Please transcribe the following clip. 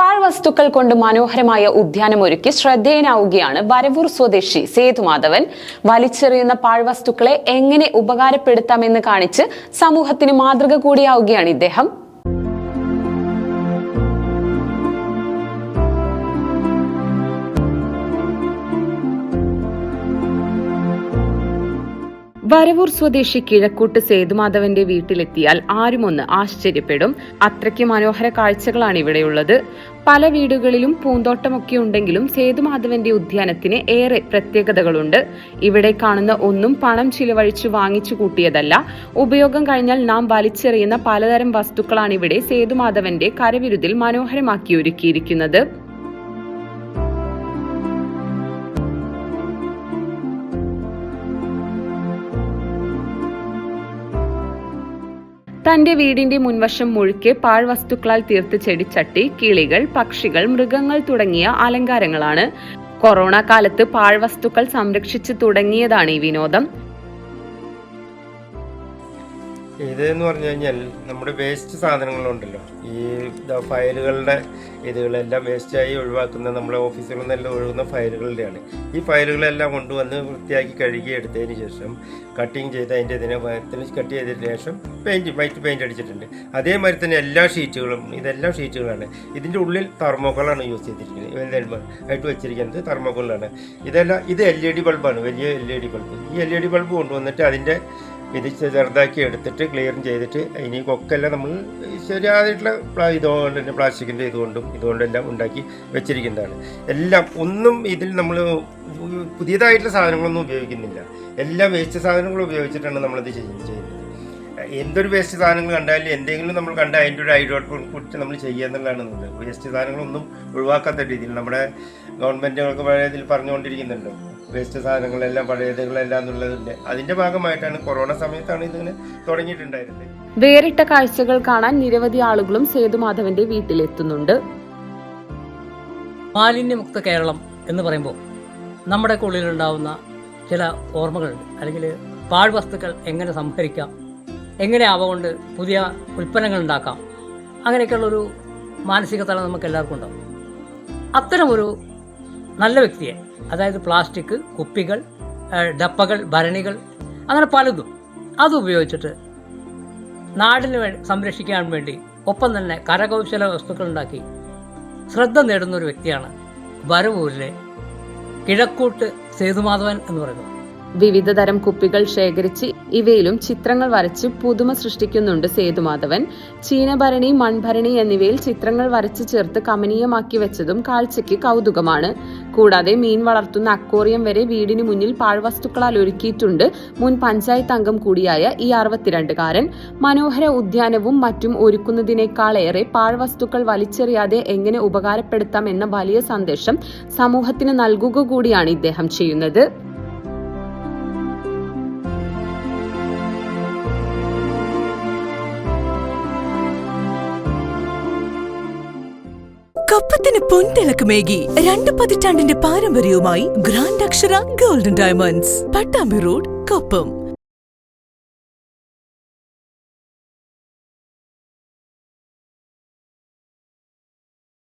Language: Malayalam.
പാഴ്വസ്തുക്കൾ കൊണ്ട് മനോഹരമായ ഉദ്യാനമൊരുക്കി ശ്രദ്ധേയനാവുകയാണ് വരവൂർ സ്വദേശി സേതുമാധവൻ. വലിച്ചെറിയുന്ന പാഴ്വസ്തുക്കളെ എങ്ങനെ ഉപകാരപ്പെടുത്താമെന്ന് കാണിച്ച് സമൂഹത്തിന് മാതൃക കൂടിയാവുകയാണ് ഇദ്ദേഹം. വരവൂർ സ്വദേശി കിഴക്കൂട്ട് സേതുമാധവന്റെ വീട്ടിലെത്തിയാൽ ആരുമൊന്ന് ആശ്ചര്യപ്പെടും. അത്രയ്ക്ക് മനോഹര കാഴ്ചകളാണ് ഇവിടെയുള്ളത്. പല വീടുകളിലും പൂന്തോട്ടമൊക്കെ ഉണ്ടെങ്കിലും സേതുമാധവന്റെ ഉദ്യാനത്തിന് ഏറെ പ്രത്യേകതകളുണ്ട്. ഇവിടെ കാണുന്ന ഒന്നും പണം ചിലവഴിച്ചു വാങ്ങിച്ചു കൂട്ടിയതല്ല. ഉപയോഗം കഴിഞ്ഞാൽ നാം വലിച്ചെറിയുന്ന പലതരം വസ്തുക്കളാണ് ഇവിടെ സേതുമാധവന്റെ കരവിരുതിൽ മനോഹരമാക്കി ഒരുക്കിയിരിക്കുന്നത്. തന്റെ വീടിന്റെ മുൻവശം മുഴുക്കെ പാഴ്വസ്തുക്കളാൽ തീർത്ത ചെടിച്ചട്ടി, കിളികൾ, പക്ഷികൾ, മൃഗങ്ങൾ തുടങ്ങിയ അലങ്കാരങ്ങളാണ്. കൊറോണ കാലത്ത് പാഴ്വസ്തുക്കൾ സംരക്ഷിച്ചു തുടങ്ങിയതാണ് ഈ വിനോദം. ഇതെന്ന് പറഞ്ഞു കഴിഞ്ഞാൽ നമ്മുടെ വേസ്റ്റ് സാധനങ്ങളുണ്ടല്ലോ, ഈ ഫയലുകളുടെ ഇതുകളെല്ലാം വേസ്റ്റായി ഒഴിവാക്കുന്ന നമ്മുടെ ഓഫീസുകളിൽ നിന്നെല്ലാം ഒഴുകുന്ന ഫയലുകളുടെയാണ്. ഈ ഫയലുകളെല്ലാം കൊണ്ടുവന്ന് വൃത്തിയാക്കി കഴുകി എടുത്തതിന് ശേഷം കട്ടിങ് ചെയ്ത് അതിൻ്റെ കട്ട് ചെയ്തതിന് ശേഷം വൈറ്റ് പെയിൻറ്റ് അടിച്ചിട്ടുണ്ട്. അതേമാതിരി തന്നെ എല്ലാ ഷീറ്റുകളും ഇതെല്ലാം ഷീറ്റുകളാണ്. ഇതിൻ്റെ ഉള്ളിൽ തെർമോക്കോളാണ് യൂസ് ചെയ്തിരിക്കുന്നത്. ആയിട്ട് വെച്ചിരിക്കുന്നത് തെർമോക്കോളാണ്. ഇത് LED ബൾബാണ്, വലിയ LED ബൾബ്. ഈ LED ബൾബ് കൊണ്ടുവന്നിട്ട് അതിൻ്റെ ഇത് ചെറുതാക്കി എടുത്തിട്ട് ക്ലിയർ ചെയ്തിട്ട് ഇനി കൊക്കെല്ലാം നമ്മൾ ശരിയായിട്ടുള്ള ഇതുകൊണ്ട് തന്നെ പ്ലാസ്റ്റിക്കിൻ്റെ ഇതുകൊണ്ടെല്ലാം ഉണ്ടാക്കി വെച്ചിരിക്കുന്നതാണ്. എല്ലാം ഒന്നും ഇതിൽ നമ്മൾ പുതിയതായിട്ടുള്ള സാധനങ്ങളൊന്നും ഉപയോഗിക്കുന്നില്ല. എല്ലാം വേസ്റ്റ് സാധനങ്ങൾ ഉപയോഗിച്ചിട്ടാണ് നമ്മളിത് ചെയ്യുന്നത്. എന്തൊരു വേസ്റ്റ് സാധനങ്ങൾ കണ്ടാലും എന്തെങ്കിലും നമ്മൾ കണ്ടാൽ അതിൻ്റെ ഒരു ഐഡിയ കുറിച്ച് നമ്മൾ ചെയ്യുക എന്നുള്ളതാണ് നമ്മൾ. വേസ്റ്റ് സാധനങ്ങളൊന്നും ഒഴിവാക്കാത്ത രീതിയിൽ നമ്മുടെ ഗവൺമെൻറ്റുകൾക്ക് പഴയതിൽ പറഞ്ഞുകൊണ്ടിരിക്കുന്നുണ്ട്. വേസ്റ്റ് സാധനങ്ങളെല്ലാം പഴയതുകളെല്ലാം എന്നുള്ളതിൻ്റെ അതിൻ്റെ ഭാഗമായിട്ടാണ് കൊറോണ സമയത്താണ് ഇതിങ്ങനെ തുടങ്ങിയിട്ടുണ്ടായിരുന്നത്. വേറിട്ട കാഴ്ചകൾ കാണാൻ നിരവധി ആളുകളും സേതുമാധവന്റെ വീട്ടിലെത്തുന്നുണ്ട്. മാലിന്യമുക്ത കേരളം എന്ന് പറയുമ്പോൾ നമ്മുടെ ഉള്ളിലുണ്ടാവുന്ന ചില ഓർമ്മകളുണ്ട്. അല്ലെങ്കിൽ പാഴ്വസ്തുക്കൾ എങ്ങനെ സംഭരിക്കാം, എങ്ങനെ അവ കൊണ്ട് പുതിയ ഉൽപ്പന്നങ്ങൾ ഉണ്ടാക്കാം, അങ്ങനെയൊക്കെയുള്ളൊരു മാനസിക തലം നമുക്ക് എല്ലാവർക്കും ഉണ്ടാവും. അത്തരമൊരു നല്ല വ്യക്തിയെ, അതായത് പ്ലാസ്റ്റിക് കുപ്പികൾ, ഡപ്പകൾ, ഭരണികൾ, അങ്ങനെ പലതും അത് ഉപയോഗിച്ചിട്ട് നാടിന് സംരക്ഷിക്കാൻ വേണ്ടി ഒപ്പം തന്നെ കരകൗശല വസ്തുക്കൾ ഉണ്ടാക്കി ശ്രദ്ധ നേടുന്നൊരു വ്യക്തിയാണ് വരവൂരിലെ കിഴക്കൂട്ട് സേതുമാധവൻ എന്ന് പറയുന്നത്. വിവിധ തരം കുപ്പികൾ ശേഖരിച്ച് ഇവയിലും ചിത്രങ്ങൾ വരച്ച് പുതുമ സൃഷ്ടിക്കുന്നുണ്ട് സേതുമാധവൻ. ചീനഭരണി, മൺഭരണി എന്നിവയിൽ ചിത്രങ്ങൾ വരച്ച് ചേർത്ത് കമനീയമാക്കി വെച്ചതും കാഴ്ചയ്ക്ക് കൗതുകമാണ്. കൂടാതെ മീൻ വളർത്തുന്ന അക്വേറിയം വരെ വീടിന് മുന്നിൽ പാഴ്വസ്തുക്കളാൽ ഒരുക്കിയിട്ടുണ്ട് മുൻ പഞ്ചായത്ത് അംഗം കൂടിയായ ഈ 62-കാരൻ. മനോഹര ഉദ്യാനവും മറ്റും ഒരുക്കുന്നതിനേക്കാളേറെ പാഴ്വസ്തുക്കൾ വലിച്ചെറിയാതെ എങ്ങനെ ഉപകാരപ്പെടുത്താം എന്ന വലിയ സന്ദേശം സമൂഹത്തിന് നൽകുക കൂടിയാണ് ഇദ്ദേഹം ചെയ്യുന്നത്. കൊപ്പത്തിന് പൊൻതിളക്കമേകി 2 പതിറ്റാണ്ടിന്റെ പാരമ്പര്യവുമായി ഗ്രാൻഡ് അക്ഷര golden diamonds, Pattambi road, Koppam.